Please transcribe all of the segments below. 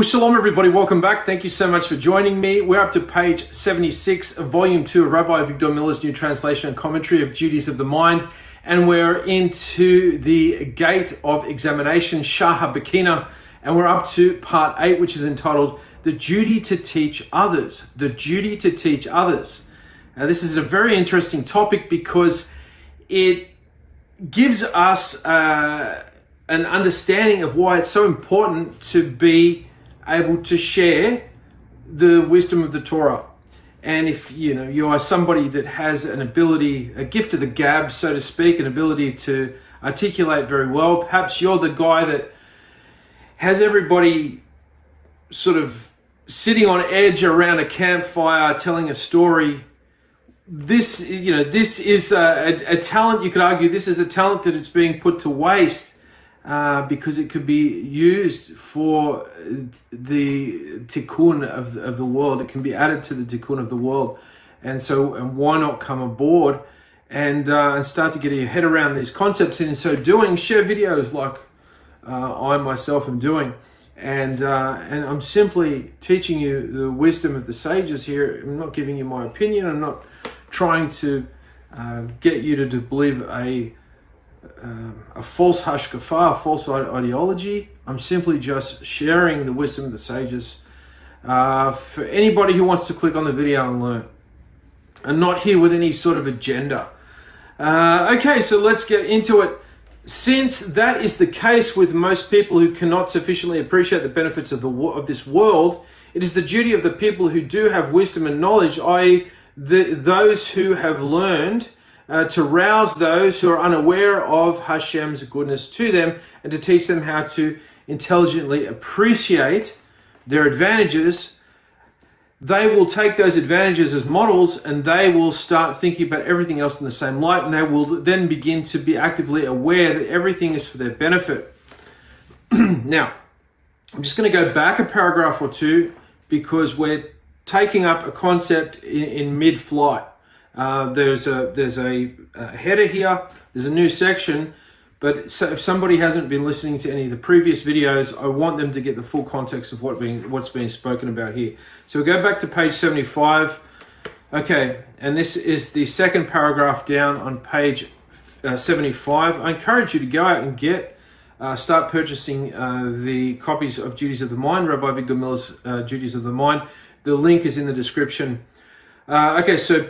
Well, shalom everybody, welcome back. Thank you so much for joining me. We're up to page 76 of volume 2 of Rabbi Victor Miller's new translation and commentary of Duties of the Mind. And we're into the gate of examination, Shah HaBekina, and we're up to part 8, which is entitled The Duty to Teach Others. The Duty to Teach Others. Now, this is a very interesting topic because it gives us an understanding of why it's so important to be able to share the wisdom of the Torah. And if you are somebody that has an ability, a gift of the gab, so to speak, an ability to articulate very well, perhaps you're the guy that has everybody sort of sitting on edge around a campfire telling a story. This is a talent. You could argue this is a talent that is being put to waste because it could be used for the tikkun of the world. It can be added to the tikkun of the world, and why not come aboard and start to get your head around these concepts, and in so doing, share videos like I myself am doing, and I'm simply teaching you the wisdom of the sages here. I'm not giving you my opinion. I'm not trying to get you to believe a false hashkafa, a false ideology. I'm simply just sharing the wisdom of the sages for anybody who wants to click on the video and learn. I'm not here with any sort of agenda. Okay, so let's get into it. Since that is the case with most people who cannot sufficiently appreciate the benefits of this world, it is the duty of the people who do have wisdom and knowledge, i.e. those who have learned, to rouse those who are unaware of Hashem's goodness to them and to teach them how to intelligently appreciate their advantages. They will take those advantages as models and they will start thinking about everything else in the same light, and they will then begin to be actively aware that everything is for their benefit. Now, I'm just going to go back a paragraph or two because we're taking up a concept in mid-flight. There's a header here, there's a new section, but so if somebody hasn't been listening to any of the previous videos, I want them to get the full context of what's being spoken about here. So we go back to page 75. Okay, and this is the second paragraph down on page 75. I encourage you to go out and start purchasing the copies of Duties of the Mind, Rabbi Victor Miller's Duties of the Mind. The link is in the description. Okay, so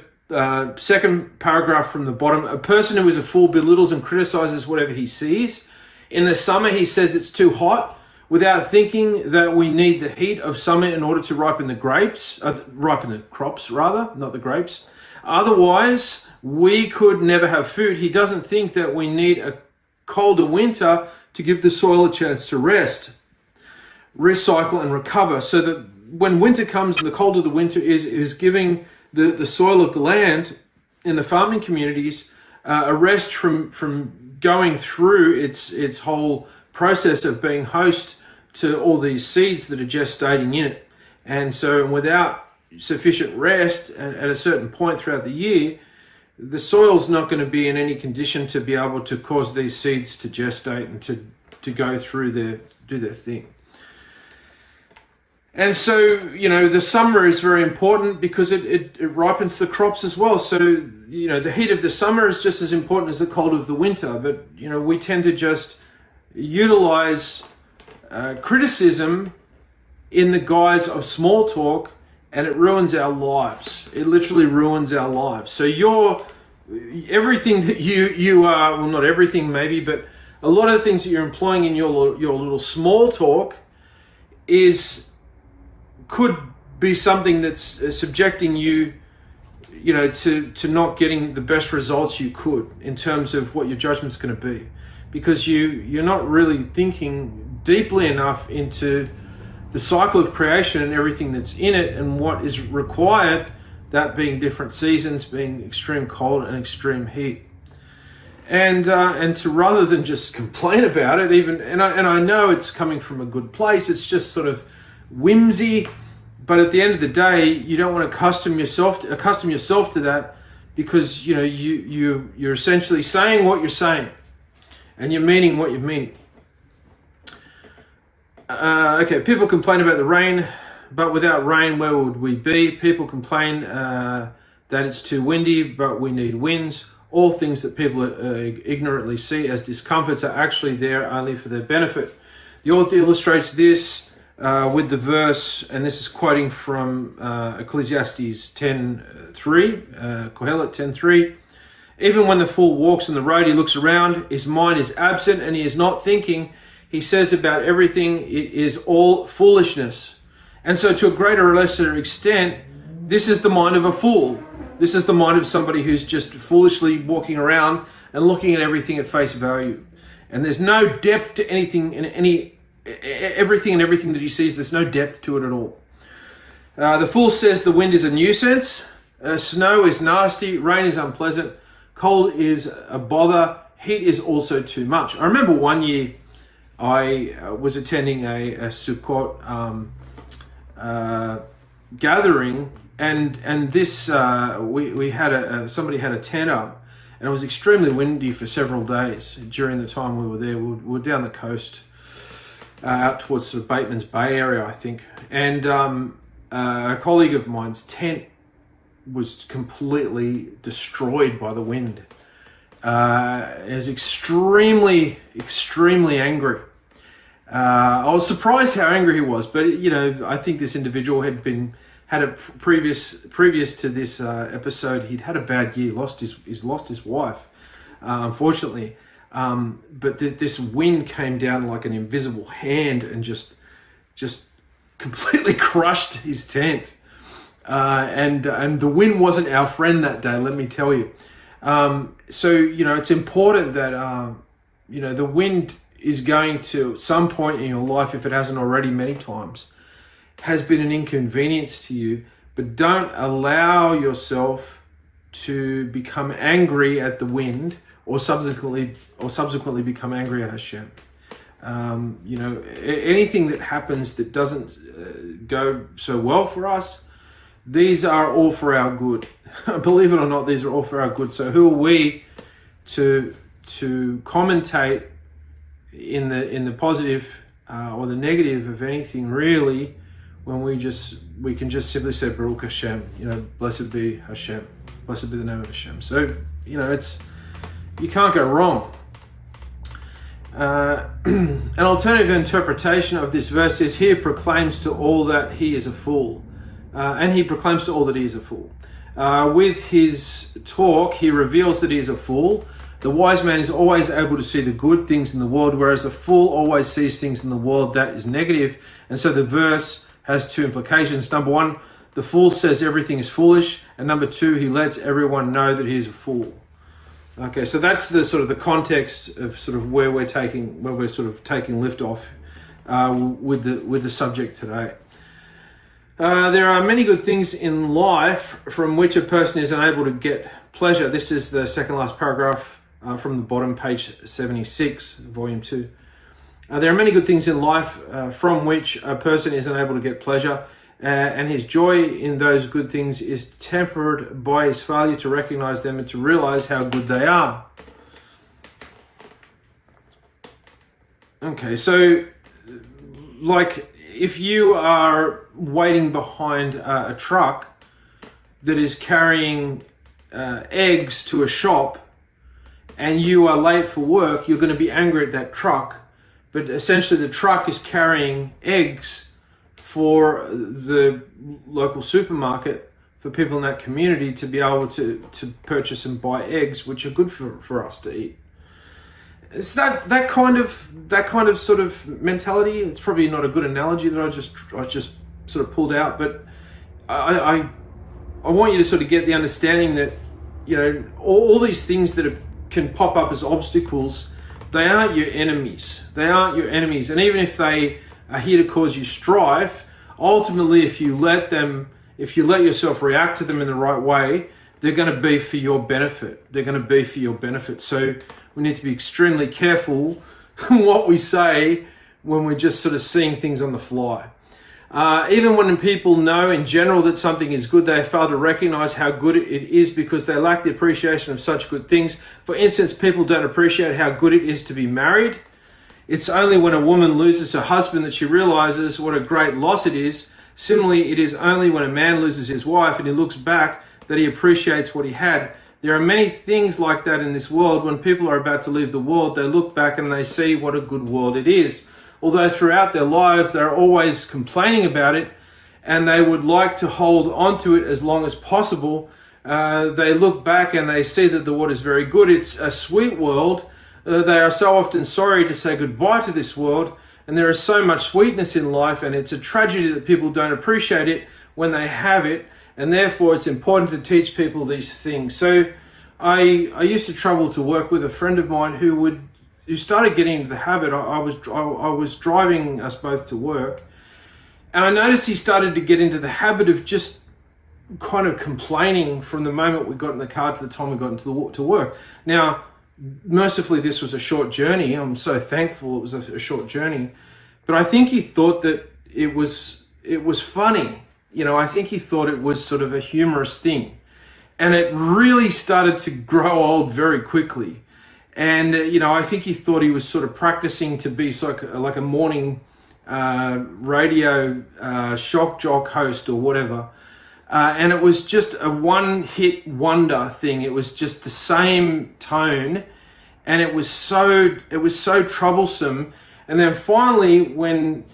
second paragraph from the bottom. A person who is a fool belittles and criticizes whatever he sees. In the summer, he says it's too hot, without thinking that we need the heat of summer in order to ripen the crops, not the grapes. Otherwise, we could never have food. He doesn't think that we need a colder winter to give the soil a chance to rest, recycle, and recover. So that when winter comes, the colder the winter is giving the soil of the land in the farming communities a rest from going through its whole process of being host to all these seeds that are gestating in it. And so without sufficient rest at a certain point throughout the year, the soil's not going to be in any condition to be able to cause these seeds to gestate and to go through do their thing. And so, the summer is very important because it ripens the crops as well. So, the heat of the summer is just as important as the cold of the winter. But, we tend to just utilize criticism in the guise of small talk, and it ruins our lives. It literally ruins our lives. So everything that you are, well, not everything maybe, but a lot of the things that you're employing in your little small talk could be something that's subjecting you, to not getting the best results you could in terms of what your judgment's going to be, because you're not really thinking deeply enough into the cycle of creation and everything that's in it and what is required, that being different seasons, being extreme cold and extreme heat. And to rather than just complain about it, and I know it's coming from a good place, it's just sort of whimsy, but at the end of the day, you don't want to accustom yourself to that, because you're essentially saying what you're saying, and you're meaning what you mean. Okay, people complain about the rain, but without rain, where would we be? People complain that it's too windy, but we need winds. All things that people ignorantly see as discomforts are actually there only for their benefit. The author illustrates this with the verse, and this is quoting from Ecclesiastes 10:3, Kohelet 10:3. Even when the fool walks on the road, he looks around, his mind is absent, and he is not thinking. He says about everything, it is all foolishness. And so to a greater or lesser extent, this is the mind of a fool. This is the mind of somebody who's just foolishly walking around and looking at everything at face value. And there's no depth to anything, everything that he sees, there's no depth to it at all. The fool says the wind is a nuisance, snow is nasty, rain is unpleasant, cold is a bother, heat is also too much. I remember one year I was attending a Sukkot gathering, and this we had somebody had a tent up, and it was extremely windy for several days during the time we were there. We were down the coast, out towards sort of Bateman's Bay area, I think, and a colleague of mine's tent was completely destroyed by the wind. He was extremely angry. I was surprised how angry he was, but I think this individual had a previous to this episode. He'd had a bad year, lost his wife, unfortunately. But this wind came down like an invisible hand and just completely crushed his tent. And the wind wasn't our friend that day, let me tell you. So it's important that the wind is going to, at some point in your life, if it hasn't already many times, has been an inconvenience to you, but don't allow yourself to become angry at the wind or subsequently become angry at Hashem. Anything that happens that doesn't go so well for us, these are all for our good. Believe it or not, these are all for our good. So who are we to commentate in the positive or the negative of anything, really, when we can just simply say Baruch Hashem, blessed be Hashem, blessed be the name of Hashem. So you can't go wrong. An alternative interpretation of this verse is, he proclaims to all that he is a fool, and he proclaims to all that he is a fool. With his talk, he reveals that he is a fool. The wise man is always able to see the good things in the world, whereas the fool always sees things in the world that is negative. And so the verse has two implications. Number one, the fool says everything is foolish. And number two, he lets everyone know that he is a fool. Okay, so that's the sort of the context of sort of where we're taking lift off with the subject today. There are many good things in life from which a person is unable to get pleasure. This is the second last paragraph from the bottom, page 76, volume 2. There are many good things in life from which a person is unable to get pleasure, and his joy in those good things is tempered by his failure to recognize them and to realize how good they are. Okay, so like if you are waiting behind a truck that is carrying eggs to a shop and you are late for work, you're going to be angry at that truck. But essentially the truck is carrying eggs for the local supermarket, for people in that community to be able to purchase and buy eggs, which are good for us to eat. It's that kind of sort of mentality. It's probably not a good analogy that I just sort of pulled out, but I want you to sort of get the understanding that all these things that can pop up as obstacles, they aren't your enemies. They aren't your enemies, and even if they are here to cause you strife, ultimately, if you let yourself react to them in the right way, they're going to be for your benefit. They're going to be for your benefit. So we need to be extremely careful what we say when we're just sort of seeing things on the fly. Even when people know in general that something is good, they fail to recognize how good it is because they lack the appreciation of such good things. For instance, people don't appreciate how good it is to be married. It's only when a woman loses her husband that she realizes what a great loss it is. Similarly, it is only when a man loses his wife and he looks back that he appreciates what he had. There are many things like that in this world. When people are about to leave the world, they look back and they see what a good world it is. Although throughout their lives, they're always complaining about it and they would like to hold on to it as long as possible. They look back and they see that the world is very good. It's a sweet world. They are so often sorry to say goodbye to this world, and there is so much sweetness in life, and it's a tragedy that people don't appreciate it when they have it, and therefore it's important to teach people these things. So I used to travel to work with a friend of mine who started getting into the habit. I was driving us both to work, and I noticed he started to get into the habit of just kind of complaining from the moment we got in the car to the time we got to work. Now, mercifully, this was a short journey. I'm so thankful it was a short journey. But I think he thought that it was funny. I think he thought it was sort of a humorous thing. And it really started to grow old very quickly. And, I think he thought he was sort of practicing to be like a morning radio shock jock host or whatever. And it was just a one-hit wonder thing. It was just the same tone, and it was so troublesome. And then finally, when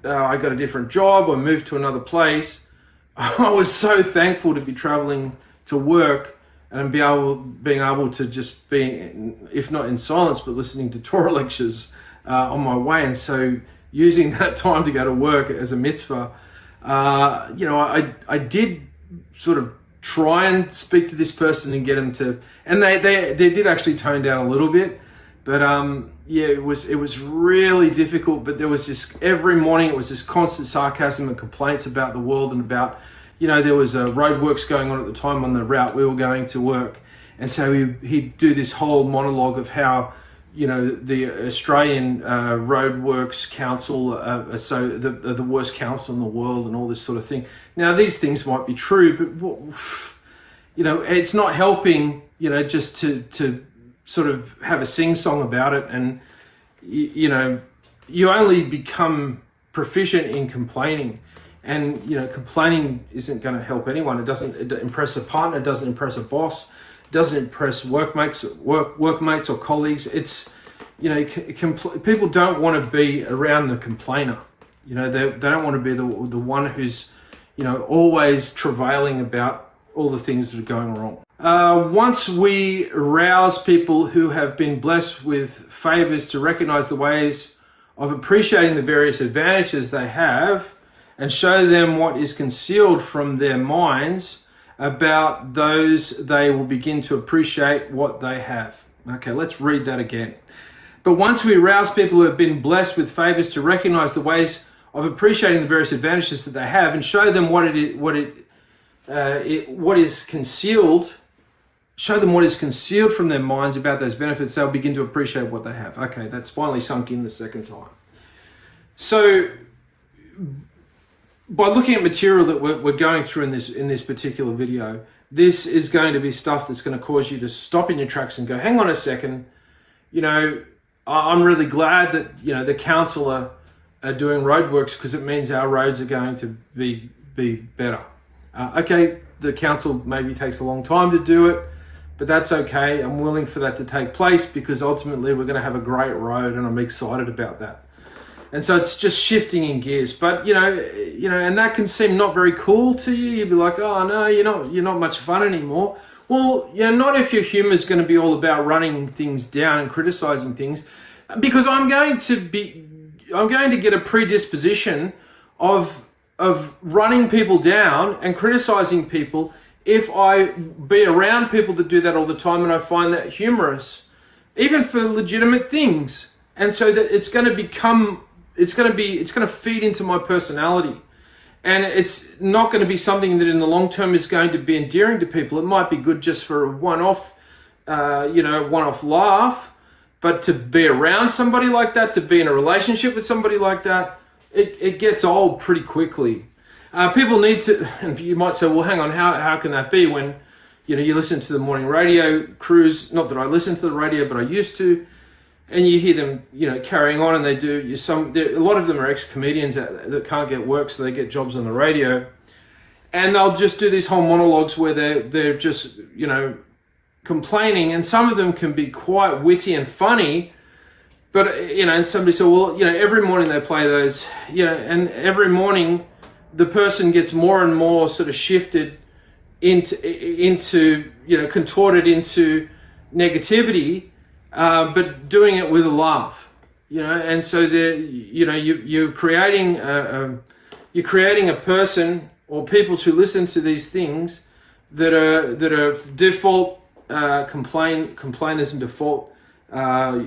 I got a different job or moved to another place, I was so thankful to be traveling to work and being able to just be, if not in silence, but listening to Torah lectures on my way. And so using that time to go to work as a mitzvah. I did sort of try and speak to this person and get them to, and they did actually tone down a little bit, but it was really difficult. But there was every morning it was this constant sarcasm and complaints about the world and about, there was roadworks going on at the time on the route we were going to work, and so he'd do this whole monologue of how, the Australian Roadworks Council, so the worst council in the world and all this sort of thing. Now, these things might be true, but, it's not helping, just to sort of have a sing-song about it. And, you only become proficient in complaining. And, complaining isn't going to help anyone. It doesn't impress a partner, it doesn't impress a boss, doesn't impress workmates or colleagues. It's, people don't want to be around the complainer. They don't want to be the one who's, always travailing about all the things that are going wrong. Once we rouse people who have been blessed with favors to recognize the ways of appreciating the various advantages they have and show them what is concealed from their minds about those, they will begin to appreciate what they have. Okay, let's read that again. But once we arouse people who have been blessed with favors to recognize the ways of appreciating the various advantages that they have and show them what is concealed, from their minds about those benefits, they'll begin to appreciate what they have. Okay, that's finally sunk in the second time. So, by looking at material that we're going through in this particular video, this is going to be stuff that's going to cause you to stop in your tracks and go, hang on a second, I'm really glad that, the council are doing roadworks because it means our roads are going to be better. Okay, the council maybe takes a long time to do it, but that's okay. I'm willing for that to take place because ultimately we're going to have a great road and I'm excited about that. And so it's just shifting in gears, but and that can seem not very cool to you. You'd be like, oh no, you're not much fun anymore. Well, not if your humor is going to be all about running things down and criticizing things, because I'm going to get a predisposition of running people down and criticizing people if I be around people that do that all the time and I find that humorous, even for legitimate things. And so that it's going to feed into my personality, and it's not going to be something that in the long term is going to be endearing to people. It might be good just for a one-off laugh, but to be around somebody like that, to be in a relationship with somebody like that, it gets old pretty quickly. People need to, and you might say, well, hang on, how can that be when, you listen to the morning radio crews? Not that I listen to the radio, but I used to. and you hear them, carrying on, and they do a lot of them are ex-comedians that can't get work, so they get jobs on the radio, and they'll just do these whole monologues where they're just, complaining, and some of them can be quite witty and funny, but, and somebody said, well, every morning they play those, and every morning the person gets more and more sort of shifted into contorted into negativity, but doing it with a laugh, and so you're creating a person or people to listen to these things that are default complainers and default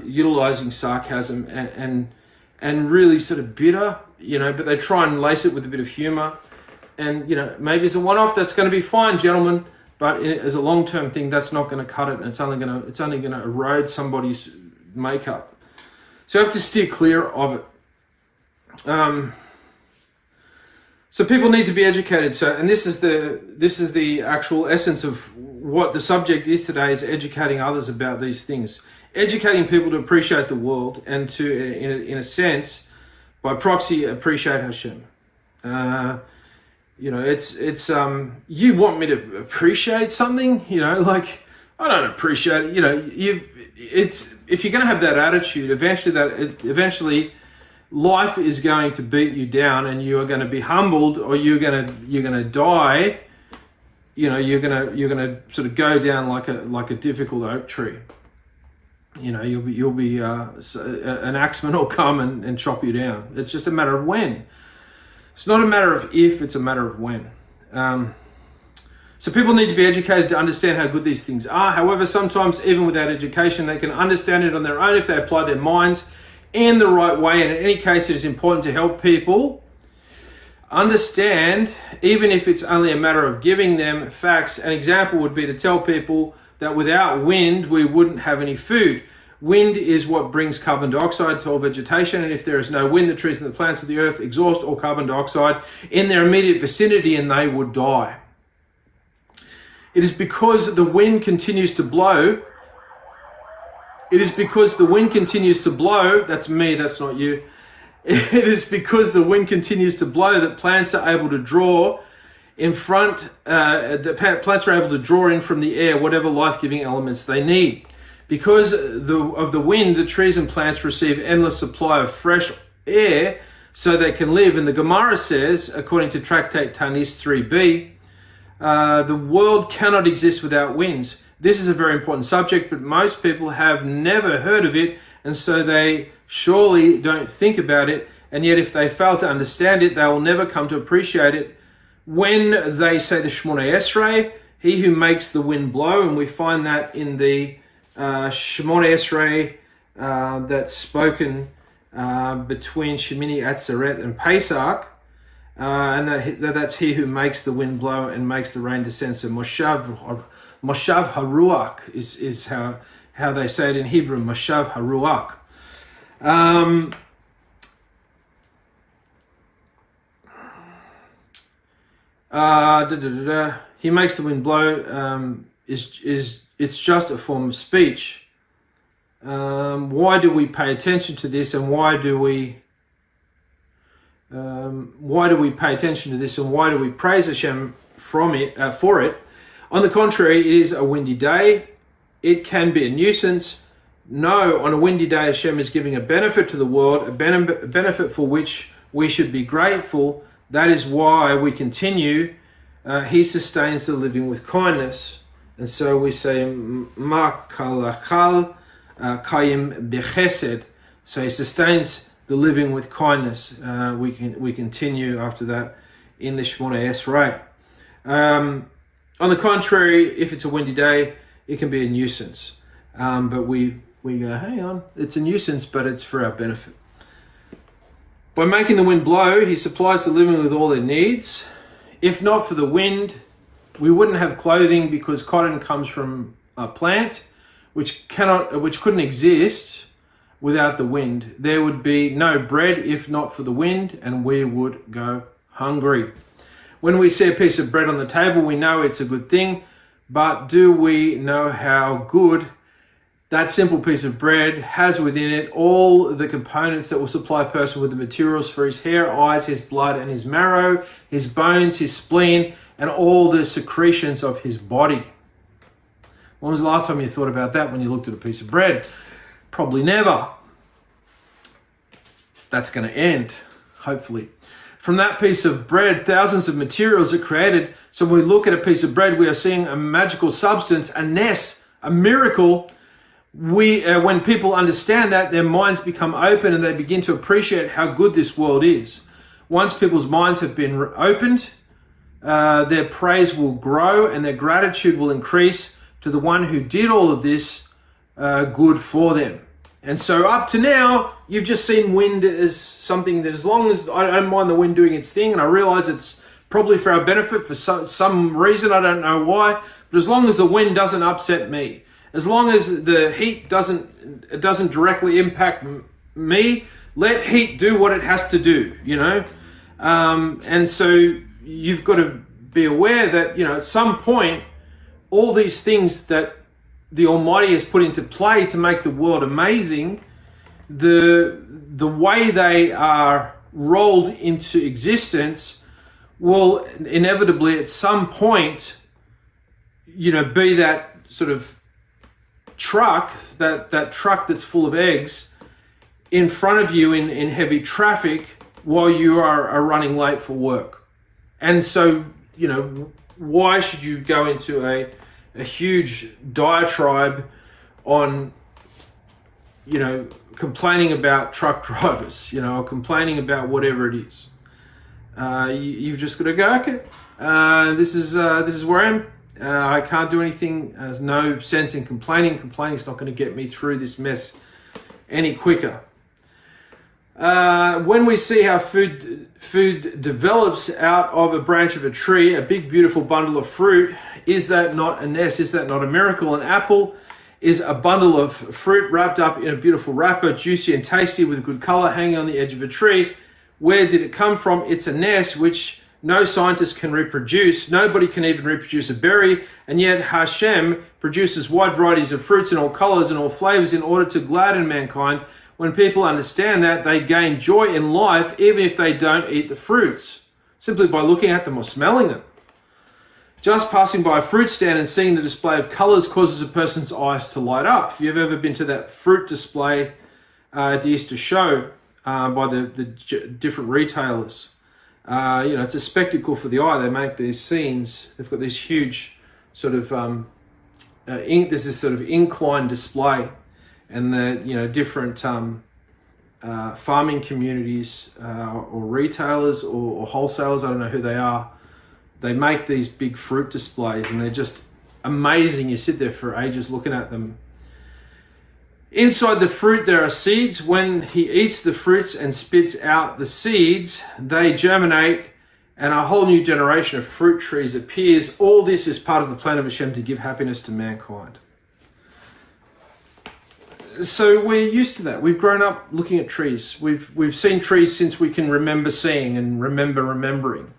utilizing sarcasm and really sort of bitter, but they try and lace it with a bit of humor. And, maybe as a one-off, that's going to be fine, gentlemen. But as a long-term thing, that's not going to cut it. And it's only going to erode somebody's makeup. So you have to steer clear of it. So people need to be educated. And this is the actual essence of what the subject is today, is educating others about these things. Educating people to appreciate the world and to, in a sense, by proxy, appreciate Hashem. It's you want me to appreciate something, like I don't appreciate it. If you're going to have that attitude, eventually life is going to beat you down, and you are going to be humbled, or you're going to die. You're going to sort of go down like a difficult oak tree. You'll be an axeman will come and chop you down. It's just a matter of when. It's not a matter of if, it's a matter of when. So people need to be educated to understand how good these things are. However, sometimes even without education, they can understand it on their own if they apply their minds in the right way. And in any case, it is important to help people understand, even if it's only a matter of giving them facts. An example would be to tell people that without wind, we wouldn't have any food. Wind is what brings carbon dioxide to all vegetation, and if there is no wind, the trees and the plants of the earth exhaust all carbon dioxide in their immediate vicinity, and they would die. It is because the wind continues to blow. That's me, that's not you. It is because the wind continues to blow that plants are able to draw in front, plants are able to draw in from the air whatever life-giving elements they need. Because of the wind, the trees and plants receive endless supply of fresh air so they can live. And the Gemara says, according to Tractate Tanis 3b, the world cannot exist without winds. This is a very important subject, but most people have never heard of it, and so they surely don't think about it. And yet if they fail to understand it, they will never come to appreciate it. When they say the Shmoneh Esrei, he who makes the wind blow, and we find that in the Shmoneh Esrei that's spoken between Shemini Atzeret and Pesach, and that's he who makes the wind blow and makes the rain descend. So Moshav Haruach is how they say it in Hebrew, Moshav Haruach. He makes the wind blow it's just a form of speech. Why do we pay attention to this, and why do we pay attention to this, and why do we praise Hashem for it? On the contrary, it is a windy day. It can be a nuisance. No, on a windy day, Hashem is giving a benefit to the world, a benefit for which we should be grateful. That is why we continue. He sustains the living with kindness. And so we say, Ma kalachal kayim bechesed. So he sustains the living with kindness. We continue after that in the Shmoneh Esrei. On the contrary, if it's a windy day, it can be a nuisance. But we go, hang on, it's a nuisance, but it's for our benefit. By making the wind blow, he supplies the living with all their needs. If not for the wind, we wouldn't have clothing, because cotton comes from a plant which couldn't exist without the wind. There would be no bread if not for the wind, and we would go hungry. When we see a piece of bread on the table, we know it's a good thing, but do we know how good That simple piece of bread has within it all the components that will supply a person with the materials for his hair, eyes, his blood, and his marrow, his bones, his spleen, and all the secretions of his body. When was the last time you thought about that when you looked at a piece of bread? Probably never. That's going to end, hopefully. From that piece of bread, thousands of materials are created. So when we look at a piece of bread, we are seeing a magical substance, a ness, a miracle. When people understand that, their minds become open and they begin to appreciate how good this world is. Once people's minds have been opened, their praise will grow and their gratitude will increase to the one who did all of this good for them. And so up to now, you've just seen wind as something that, as long as I don't mind the wind doing its thing, and I realize it's probably for our benefit for some reason, I don't know why, but as long as the wind doesn't upset me, as long as the heat doesn't directly impact me, let heat do what it has to do, you know? And so you've got to be aware that, you know, at some point, all these things that the Almighty has put into play to make the world amazing, the way they are rolled into existence will inevitably at some point, you know, be that sort of truck, that truck that's full of eggs in front of you in heavy traffic while you are running late for work. And so, you know, why should you go into a huge diatribe on, you know, complaining about truck drivers, you know, or complaining about whatever it is? You've just got to go, okay, this is where I am. I can't do anything. There's no sense in complaining. Complaining is not going to get me through this mess any quicker. When we see how food develops out of a branch of a tree, a big beautiful bundle of fruit, is that not a nest? Is that not a miracle? An apple is a bundle of fruit wrapped up in a beautiful wrapper, juicy and tasty with a good color, hanging on the edge of a tree. Where did it come from? It's a nest which no scientist can reproduce. Nobody can even reproduce a berry. And yet Hashem produces wide varieties of fruits in all colors and all flavors in order to gladden mankind. When people understand that, they gain joy in life even if they don't eat the fruits, simply by looking at them or smelling them. Just passing by a fruit stand and seeing the display of colors causes a person's eyes to light up. If you've ever been to that fruit display at the Easter show by the different retailers, you know, it's a spectacle for the eye. They make these scenes. They've got these huge sort of, there's this sort of incline display, and the, you know, different farming communities or retailers or wholesalers, I don't know who they are, they make these big fruit displays and they're just amazing. You sit there for ages looking at them. Inside the fruit there are seeds. When he eats the fruits and spits out the seeds, they germinate and a whole new generation of fruit trees appears. All this is part of the plan of Hashem to give happiness to mankind. So we're used to that. We've grown up looking at trees. We've seen trees since we can remember seeing and remember remembering.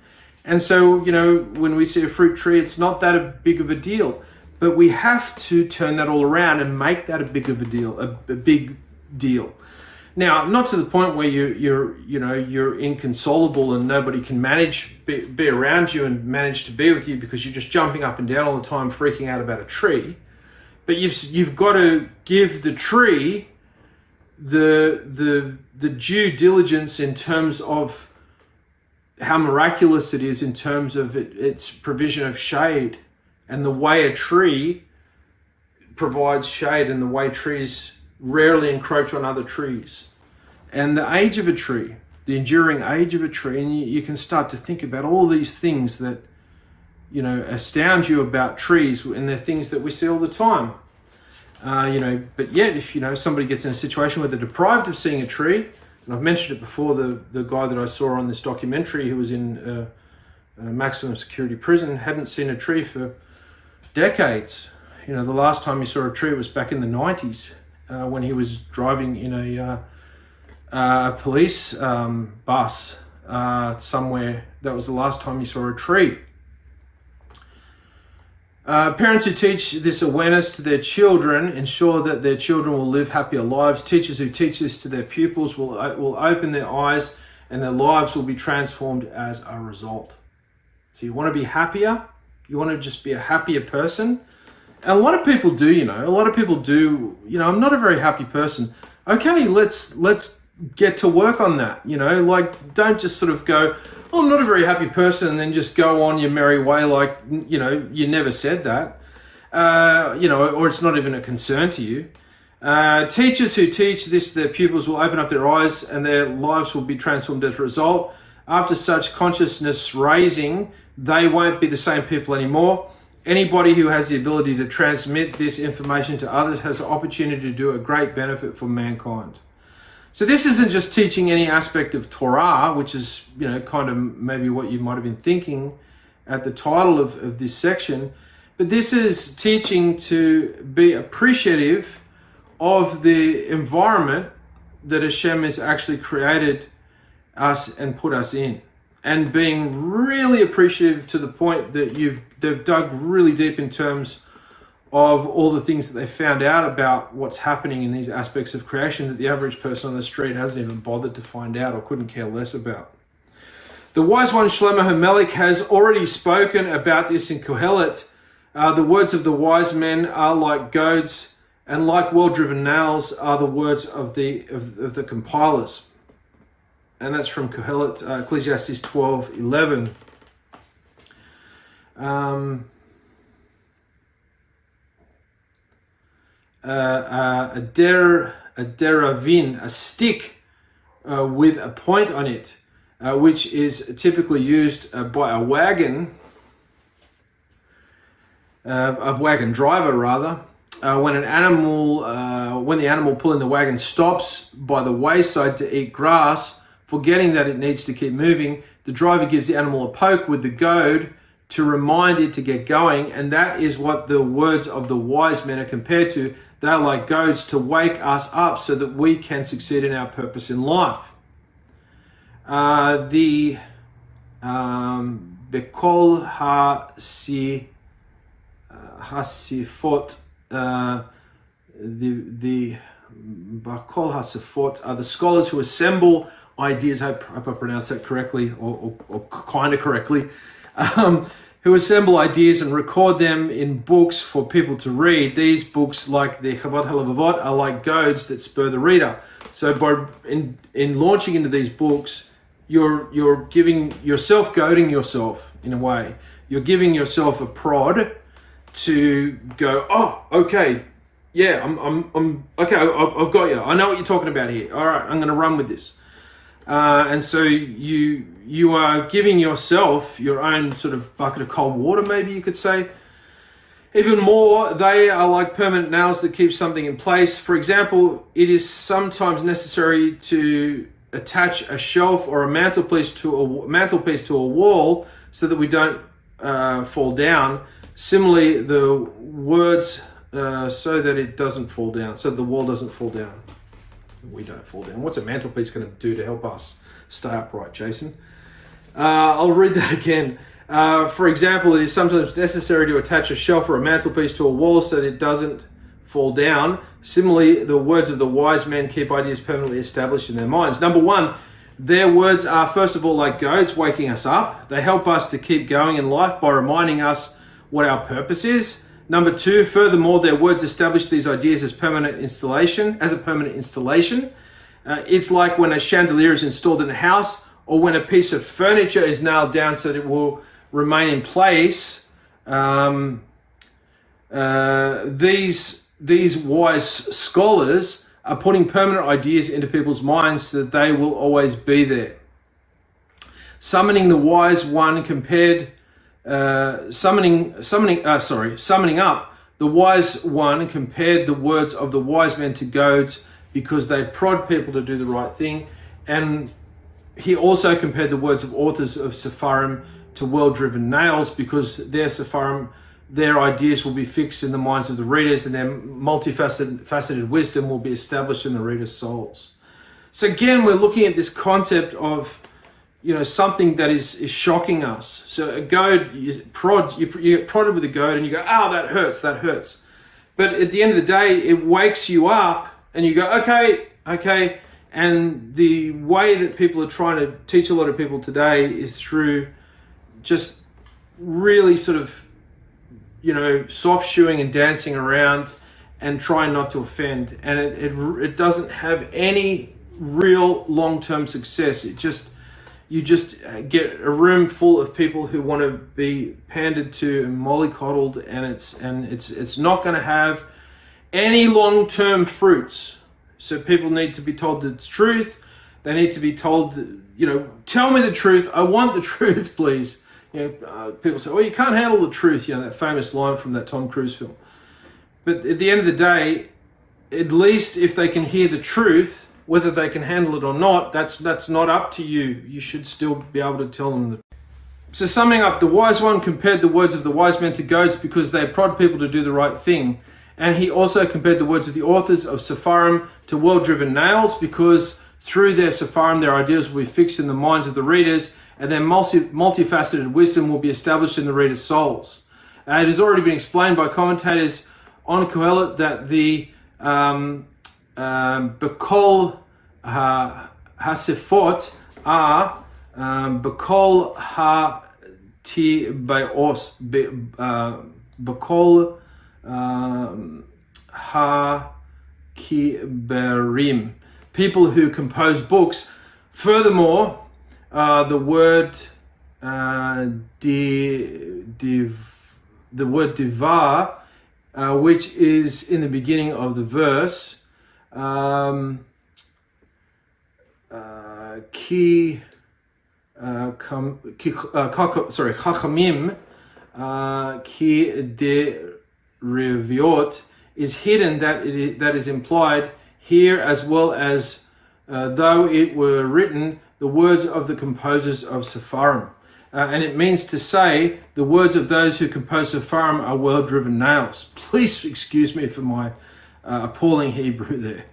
And so, you know, when we see a fruit tree, it's not that big of a deal. But we have to turn that all around and make that a big deal. Now, not to the point where you're inconsolable and nobody can be around you and manage to be with you because you're just jumping up and down all the time, freaking out about a tree. But you've got to give the tree the due diligence in terms of how miraculous it is in terms of its provision of shade and the way a tree provides shade and the way trees rarely encroach on other trees. And the age of a tree, the enduring age of a tree, and you can start to think about all these things that, you know, astound you about trees, and they're things that we see all the time. You know, but yet if, you know, somebody gets in a situation where they're deprived of seeing a tree, and I've mentioned it before, the guy that I saw on this documentary who was in a maximum security prison hadn't seen a tree for decades. You know, the last time he saw a tree was back in the 90s when he was driving in a police bus somewhere. That was the last time he saw a tree. Parents who teach this awareness to their children ensure that their children will live happier lives. Teachers who teach this to their pupils will open their eyes and their lives will be transformed as a result. So you want to be happier? You want to just be a happier person? And a lot of people do, a lot of people do, I'm not a very happy person. Okay, let's get to work on that, like don't just sort of go, oh, I'm not a very happy person, and then just go on your merry way like, you never said that, or it's not even a concern to you. Teachers who teach this to their pupils will open up their eyes and their lives will be transformed as a result. After such consciousness raising, they won't be the same people anymore. Anybody who has the ability to transmit this information to others has the opportunity to do a great benefit for mankind. So this isn't just teaching any aspect of Torah, which is, kind of maybe what you might have been thinking at the title of this section, but this is teaching to be appreciative of the environment that Hashem has actually created us and put us in, and being really appreciative to the point that they've dug really deep in terms of all the things that they found out about what's happening in these aspects of creation that the average person on the street hasn't even bothered to find out or couldn't care less about. The wise one Shlomo HaMelech has already spoken about this in Kohelet. The words of the wise men are like goads, and like well-driven nails are the words of the compilers. And that's from Kohelet, Ecclesiastes 12:11. A deravin, a stick with a point on it, which is typically used by a wagon driver rather. When the animal pulling the wagon stops by the wayside to eat grass, forgetting that it needs to keep moving, the driver gives the animal a poke with the goad to remind it to get going, and that is what the words of the wise men are compared to. They're like goads to wake us up so that we can succeed in our purpose in life. The Bekol Hasifot, the Bakol Hasifot are the scholars who assemble ideas, I hope I pronounced that correctly, or kind of correctly, who assemble ideas and record them in books for people to read. These books, like the Chavot HaLevavot, are like goads that spur the reader. So in launching into these books, you're giving yourself, goading yourself in a way. You're giving yourself a prod to go, oh, okay, yeah, I'm okay, I've got you. I know what you're talking about here. All right, I'm going to run with this. And so you are giving yourself your own sort of bucket of cold water, maybe you could say. Even more, they are like permanent nails that keep something in place. For example, it is sometimes necessary to attach a shelf or a mantelpiece to a wall so that we don't fall down. Similarly, the words so that it doesn't fall down, so the wall doesn't fall down. We don't fall down. What's a mantelpiece going to do to help us stay upright, Jason? I'll read that again. For example, it is sometimes necessary to attach a shelf or a mantelpiece to a wall so that it doesn't fall down. Similarly, the words of the wise men keep ideas permanently established in their minds. Number one, their words are, first of all, like goads, waking us up. They help us to keep going in life by reminding us what our purpose is. Number two, furthermore, their words establish these ideas as a permanent installation. It's like when a chandelier is installed in a house, or when a piece of furniture is nailed down so that it will remain in place. These wise scholars are putting permanent ideas into people's minds so that they will always be there. Summoning the wise one summoning up, the wise one compared the words of the wise men to goads because they prod people to do the right thing. And he also compared the words of authors of Sepharim to well-driven nails because their ideas will be fixed in the minds of the readers and their multifaceted wisdom will be established in the readers' souls. So again, we're looking at this concept of something that is shocking us. So a goad, you get prodded with a goad and you go, oh, that hurts. But at the end of the day, it wakes you up and you go, okay. And the way that people are trying to teach a lot of people today is through just really sort of, soft shoeing and dancing around and trying not to offend. And it doesn't have any real long-term success. You just get a room full of people who want to be pandered to and mollycoddled, and it's not going to have any long-term fruits. So people need to be told the truth. They need to be told, tell me the truth. I want the truth, please. People say, you can't handle the truth. That famous line from that Tom Cruise film. But at the end of the day, at least if they can hear the truth, whether they can handle it or not, that's not up to you. You should still be able to tell them. So summing up, the wise one compared the words of the wise men to goads because they prod people to do the right thing. And he also compared the words of the authors of Sepharim to well-driven nails because through their Sepharim, their ideas will be fixed in the minds of the readers and their multifaceted wisdom will be established in the readers' souls. It has already been explained by commentators on Kohelet that the Bekol HaSefot are Bekol HaTibeos, Bekol HaKiberim, people who compose books. Furthermore, the word divar, which is in the beginning of the verse, Chachamim, ki de reviot, is hidden, that is implied here, as well as though it were written, the words of the composers of Sepharim. And it means to say, the words of those who compose Sepharim are well-driven nails. Please excuse me for my appalling Hebrew there.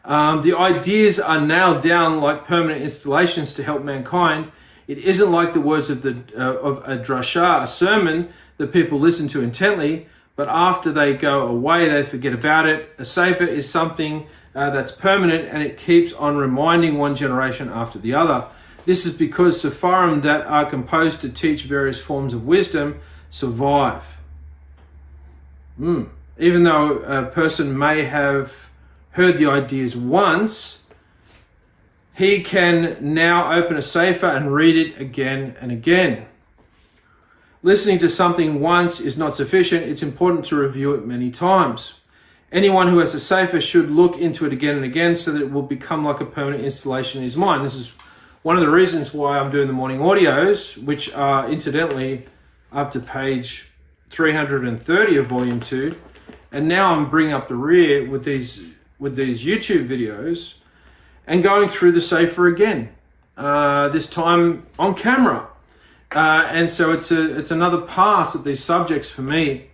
The ideas are nailed down like permanent installations to help mankind. It isn't like the words of a drasha, a sermon that people listen to intently, but after they go away, they forget about it. A sefer is something that's permanent, and it keeps on reminding one generation after the other. This is because Sepharim that are composed to teach various forms of wisdom survive. Even though a person may have heard the ideas once, he can now open a sefer and read it again and again. Listening to something once is not sufficient. It's important to review it many times. Anyone who has a sefer should look into it again and again so that it will become like a permanent installation in his mind. This is one of the reasons why I'm doing the morning audios, which are incidentally up to page 330 of volume 2. And now I'm bringing up the rear with these YouTube videos and going through the sefer again, this time on camera. And so it's another pass at these subjects for me.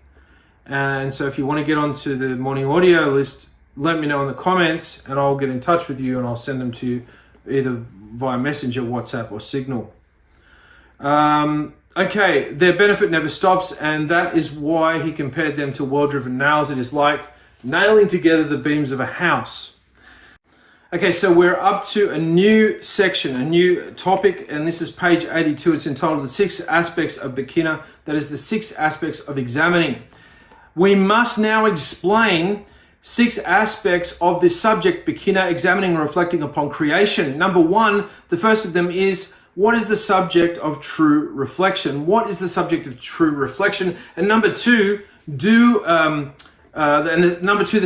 And so if you want to get onto the morning audio list, let me know in the comments and I'll get in touch with you and I'll send them to you either via Messenger, WhatsApp, or Signal. Okay, their benefit never stops, and that is why he compared them to well-driven nails. It is like nailing together the beams of a house. Okay, so we're up to a new section, a new topic, and this is page 82. It's entitled The 6 Aspects of Bekina, that is the 6 aspects of examining. We must now explain 6 aspects of this subject, Bekina, examining and reflecting upon creation. Number 1, the first of them is, what is the subject of true reflection? What is the subject of true reflection? And number 2, the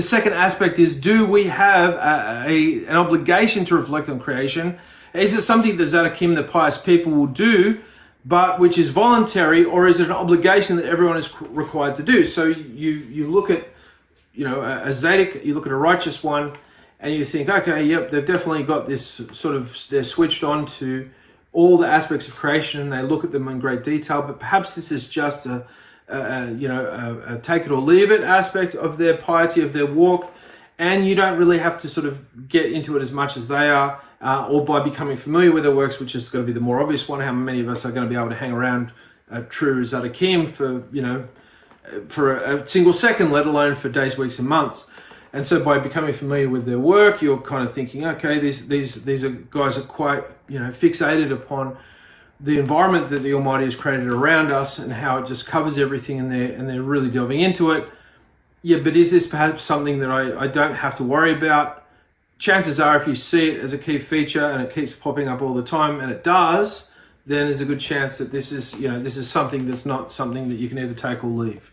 second aspect is, do we have an obligation to reflect on creation? Is it something that Tzaddikim, the pious people, will do, but which is voluntary, or is it an obligation that everyone is required to do? So you look at, a Tzaddik, you look at a righteous one, and you think, okay, yep, they've definitely got this sort of, they're switched on to all the aspects of creation, and they look at them in great detail, but perhaps this is just a take it or leave it aspect of their piety, of their walk, and you don't really have to sort of get into it as much as they are. or by becoming familiar with their works, which is going to be the more obvious one. How many of us are going to be able to hang around true Tzaddikim for a single second, let alone for days, weeks, and months? And so by becoming familiar with their work, you're kind of thinking, okay, these are guys are quite, fixated upon the environment that the Almighty has created around us and how it just covers everything, and they're really delving into it. Yeah, but is this perhaps something that I don't have to worry about? Chances are, if you see it as a key feature and it keeps popping up all the time, and it does, then there's a good chance that this is something that's not something that you can either take or leave.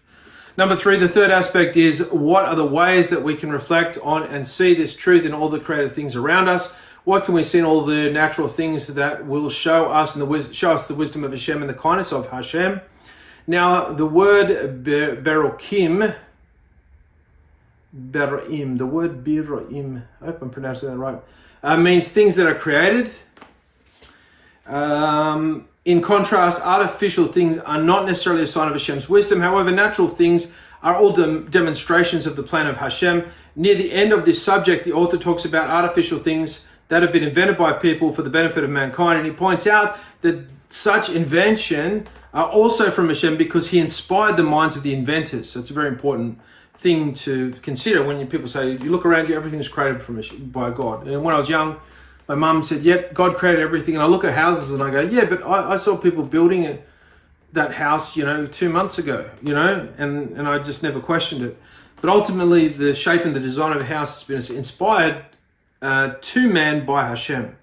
Number 3, the third aspect is, what are the ways that we can reflect on and see this truth in all the created things around us? What can we see in all the natural things that will show us the wisdom of Hashem and the kindness of Hashem? Now, the word berokim, the word biroim, I hope I'm pronouncing that right, means things that are created. In contrast, artificial things are not necessarily a sign of Hashem's wisdom. However, natural things are all demonstrations of the plan of Hashem. Near the end of this subject, the author talks about artificial things that have been invented by people for the benefit of mankind. And he points out that such invention are also from Hashem because he inspired the minds of the inventors. So it's a very important thing to consider when people say, you look around you, everything's created by God. And when I was young, my mum said, yep, God created everything. And I look at houses and I go, yeah, but I saw people building that house, 2 months ago, and I just never questioned it. But ultimately, the shape and the design of a house has been inspired to man by Hashem.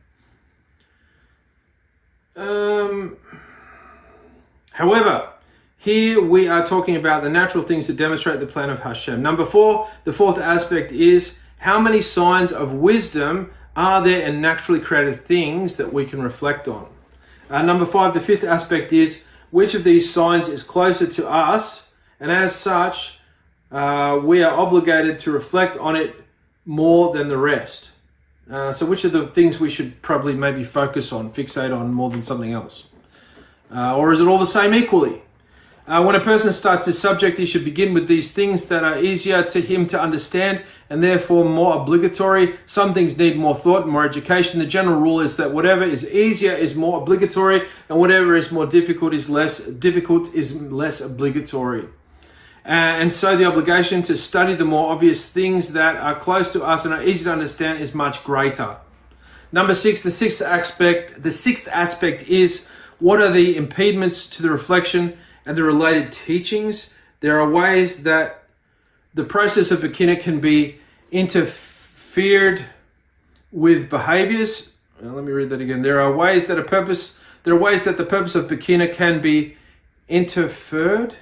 However, here we are talking about the natural things that demonstrate the plan of Hashem. Number 4, the fourth aspect is, how many signs of wisdom are there in naturally created things that we can reflect on? Number 5, the fifth aspect is, which of these signs is closer to us, and as such, we are obligated to reflect on it more than the rest. So which are the things we should probably maybe focus on, fixate on more than something else? Or is it all the same equally? When a person starts this subject, he should begin with these things that are easier to him to understand and therefore more obligatory. Some things need more thought and more education. The general rule is that whatever is easier is more obligatory, and whatever is more difficult is less obligatory. And so the obligation to study the more obvious things that are close to us and are easy to understand is much greater. Number 6, the sixth aspect is, what are the impediments to the reflection and the related teachings? There are ways that the process of Bechina can be interfered with behaviors. Let me read that again. There are ways that the purpose of Bechina can be interfered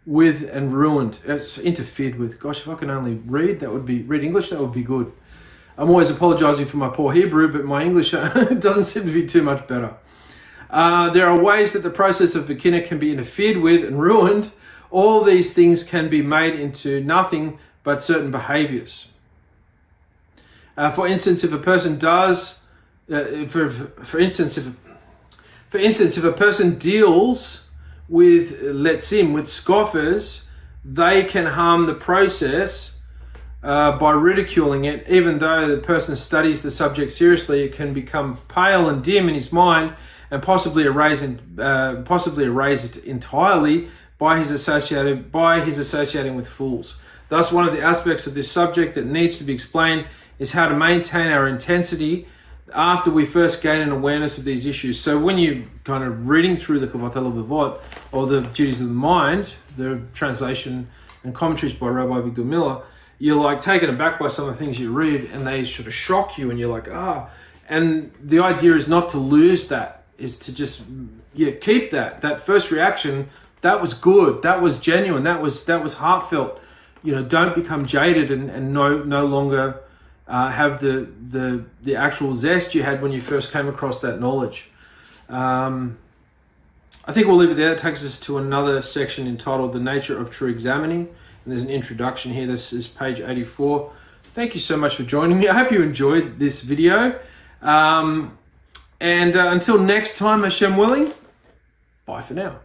with and ruined. It's interfered with. Gosh, if I can only read English, that would be good. I'm always apologizing for my poor Hebrew, but my English doesn't seem to be too much better. There are ways that the process of Bechina can be interfered with and ruined. All these things can be made into nothing but certain behaviors. For instance, if a person does, if a person deals with Netzarim, with scoffers, they can harm the process by ridiculing it. Even though the person studies the subject seriously, it can become pale and dim in his mind and possibly erase it entirely by his associating with fools. Thus, one of the aspects of this subject that needs to be explained is how to maintain our intensity after we first gain an awareness of these issues. So when you kind of reading through the Kavatel Levavot, or the Duties of the Mind, the translation and commentaries by Rabbi Victor Miller, you're like taken aback by some of the things you read, and they sort of shock you, and you're like, And the idea is not to lose that, is to just keep that first reaction. That was good, that was genuine, that was heartfelt. Don't become jaded and no longer have the actual zest you had when you first came across that knowledge. I think we'll leave it there. It takes us to another section entitled The Nature of True Examining. And there's an introduction here. This is page 84. Thank you so much for joining me. I hope you enjoyed this video. And until next time, Hashem willing, bye for now.